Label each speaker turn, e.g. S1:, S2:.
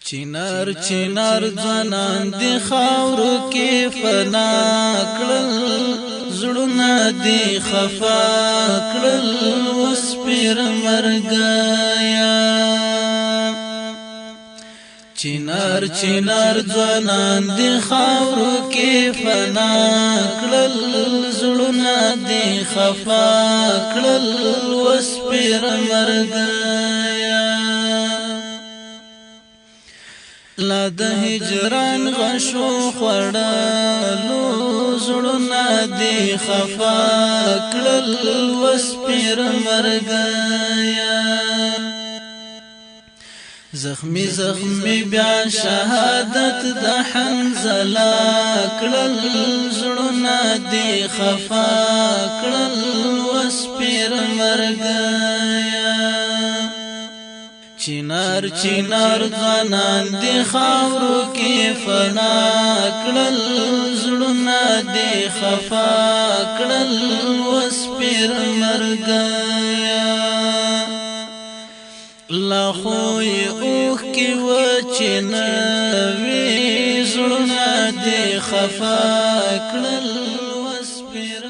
S1: چنار چنار ځوانان دی خاورو کې فنا کړل زړونه دی خفا کړل وس پیر مرګایا چنار چنار ځوانان دی خاورو کې فنا کړل زړونه دی خفا کړل وس پیر مرګایا لا د هجران غشو خړلو زړونه دی خفا کړل وس پیر مرګایا زخمی زخمی بیا شهادت د حنزله کړل زړونه دی خفا کړل وس پیر مرګایا چنار چنار ځوانان دی خاورو کې فنا کړل زړونه دی خفا کړل وس پیر مرګایا لا خو اوخ کې وچنوي زړونه دی خفا کړل وس پیر